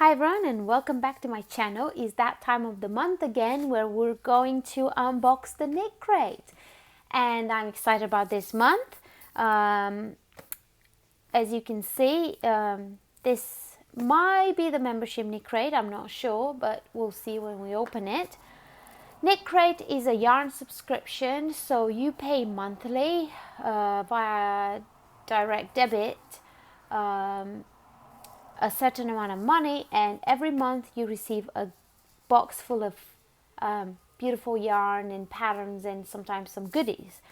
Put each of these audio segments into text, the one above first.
Hi everyone and welcome back to my channel. It's that time of the month again where we're going to unbox the KnitCrate, and I'm excited about this month. As you can see, this might be the membership KnitCrate, I'm not sure, but we'll see when we open it. KnitCrate is a yarn subscription, so you pay monthly via direct debit a certain amount of money, and every month you receive a box full of beautiful yarn and patterns and sometimes some goodies.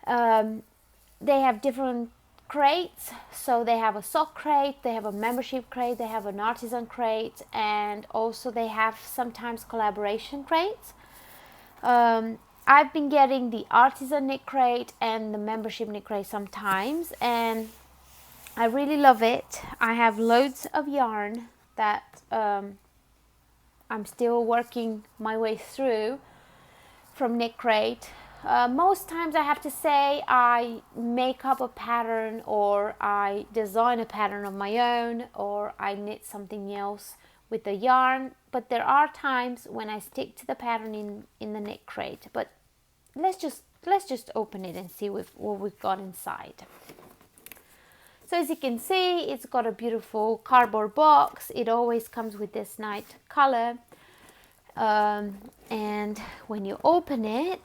They have different crates, so they have a sock crate, they have a membership crate, they have an artisan crate, and also they have sometimes collaboration crates. I've been getting the artisan knit crate and the membership knit crate sometimes, and I really love it. I have loads of yarn that I'm still working my way through from KnitCrate. Most times I have to say I make up a pattern, or I design a pattern of my own, or I knit something else with the yarn. But there are times when I stick to the pattern in the KnitCrate. But let's just open it and see what we've got inside. So as you can see, it's got a beautiful cardboard box. It always comes with this nice color. And when you open it,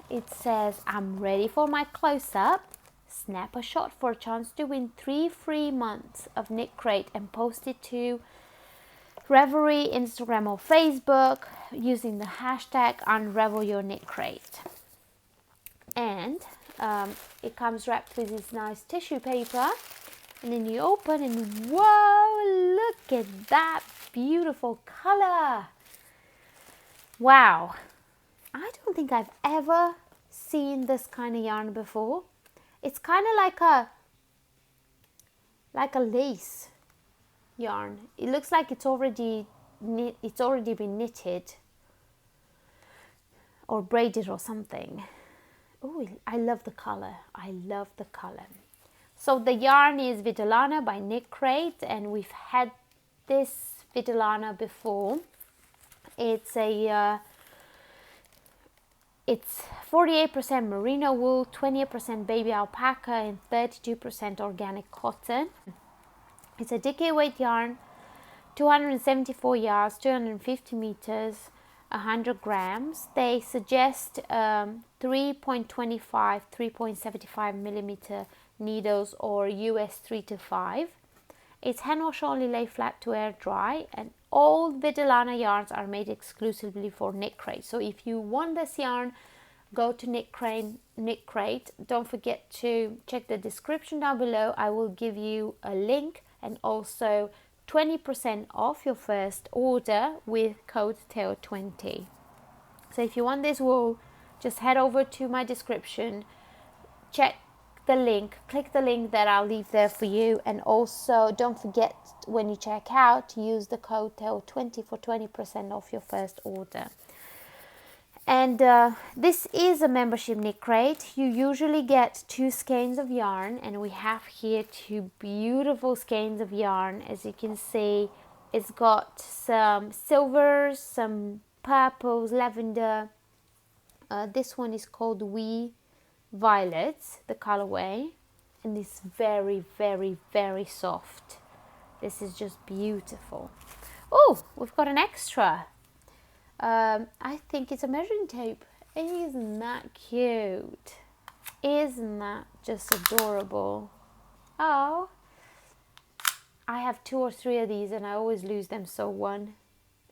it says, "I'm ready for my close-up. Snap a shot for a chance to win 3 free months of KnitCrate and post it to Revelry, Instagram or Facebook using the hashtag #UnravelYourKnitCrate." And it comes wrapped with this nice tissue paper. And then you open and whoa, look at that beautiful color. Wow. I don't think I've ever seen this kind of yarn before. It's kind of like a lace yarn. It looks like it's already been knitted or braided or something. Oh, I love the color. I love the color. So the yarn is Vitellana by KnitCrate, and we've had this Vitellana before. It's 48% merino wool, 20% baby alpaca, and 32% organic cotton. It's a decade weight yarn, 274 yards, 250 meters, 100 grams. They suggest 3.25, 3.75 millimeter needles, or US 3 to 5. It's hand wash only, lay flat to air dry, and all Vitellana yarns are made exclusively for KnitCrate. So if you want this yarn, go to KnitCrate. Don't forget to check the description down below. I will give you a link, and also 20% off your first order with code TEO20. So if you want this wool, just head over to my description, check the link, click the link that I'll leave there for you, and also don't forget when you check out to use the code TEO20 for 20% off your first order. And this is a membership KnitCrate. You usually get 2 skeins of yarn, and we have here 2 beautiful skeins of yarn. As you can see, it's got some silvers, some purples, lavender. This one is called Wee Violets, the colorway, and it's very, very, very soft. This is just beautiful. Oh, we've got an extra. I think it's a measuring tape. Isn't that cute? Isn't that just adorable? Oh, I have 2 or 3 of these and I always lose them, so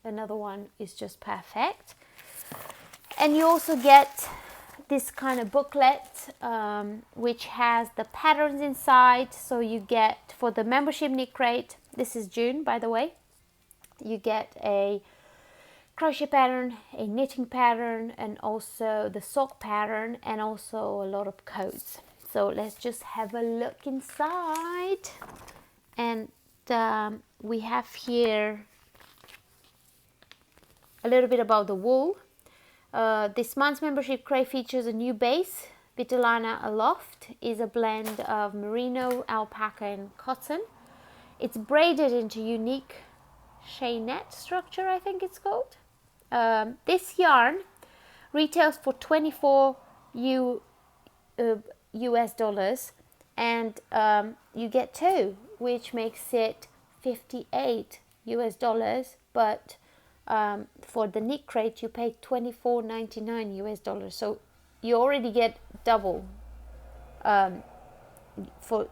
another one is just perfect. And you also get this kind of booklet which has the patterns inside. So you get, for the membership KnitCrate, this is June by the way, you get a crochet pattern, a knitting pattern, and also the sock pattern, and also a lot of codes. So let's just have a look inside. And we have here a little bit about the wool. This month's membership crate features a new base. Vitellana Aloft is a blend of merino, alpaca and cotton. It's braided into unique Net structure, I think it's called. This yarn retails for 24 US dollars, and you get two, which makes it 58 US dollars, but for the KnitCrate you pay $24.99 US dollars, so you already get double for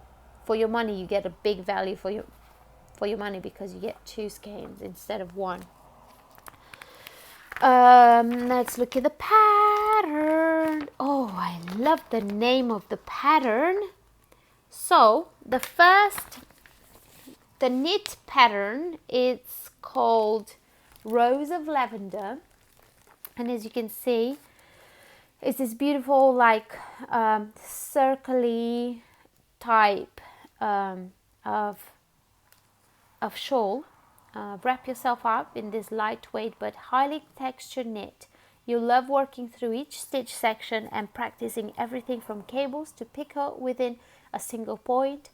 your money. You get a big value for your money because you get two skeins instead of one. Let's look at the pattern. Oh, I love the name of the pattern. So the knit pattern, it's called Rose of Lavender, and as you can see, it's this beautiful like circly type of shawl. Wrap yourself up in this lightweight but highly textured knit. You love working through each stitch section and practicing everything from cables to picot within a single point.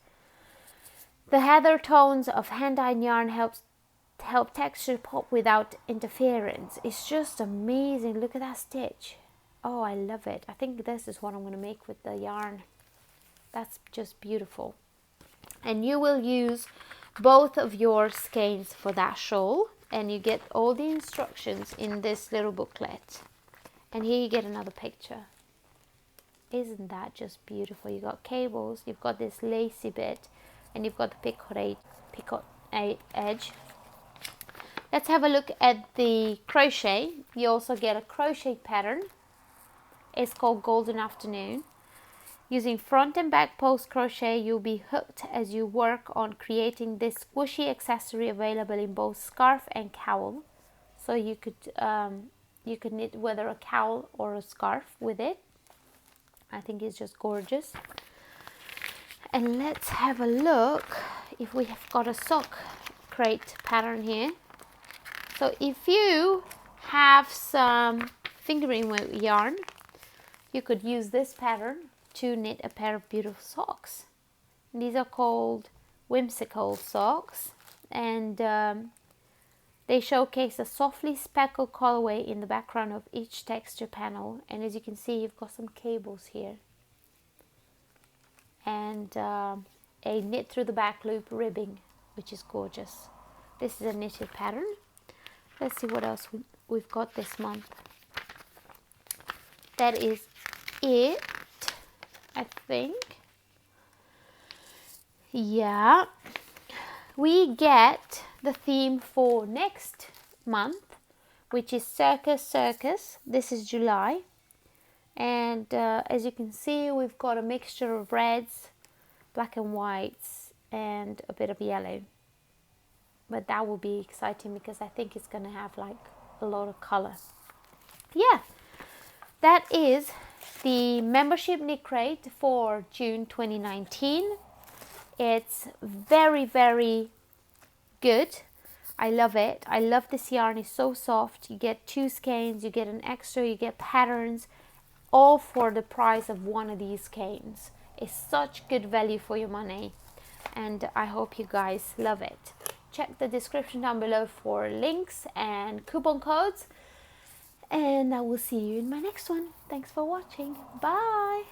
The heather tones of hand-dyed yarn help texture pop without interference. It's just amazing. Look at that stitch. Oh, I love it. I think this is what I'm going to make with the yarn. That's just beautiful. And you will use both of your skeins for that shawl, and you get all the instructions in this little booklet. And here you get another picture. Isn't that just beautiful? You got cables, you've got this lacy bit, and you've got the picot edge. Let's have a look at the crochet. You also get a crochet pattern. It's called Golden Afternoon. Using front and back post crochet, you'll be hooked as you work on creating this squishy accessory available in both scarf and cowl. So you could knit whether a cowl or a scarf with it. I think it's just gorgeous. And let's have a look if we have got a sock crate pattern here. So if you have some fingering weight yarn, you could use this pattern to knit a pair of beautiful socks. These are called whimsical socks, and they showcase a softly speckled colorway in the background of each texture panel. And as you can see, you've got some cables here and a knit through the back loop ribbing, which is gorgeous. This is a knitted pattern. Let's see what else we've got this month. That is it, I think. Yeah, we get the theme for next month, which is Circus. This is July, and as you can see, we've got a mixture of reds, black and whites, and a bit of yellow. But that will be exciting because I think it's going to have like a lot of color. Yeah, that is the membership KnitCrate for June 2019. It's very, very good. I love it. I love this yarn. It's so soft. You get two skeins, you get an extra, you get patterns, all for the price of one of these skeins. It's such good value for your money, and I hope you guys love it. Check the description down below for links and coupon codes, and I will see you in my next one. Thanks for watching. Bye.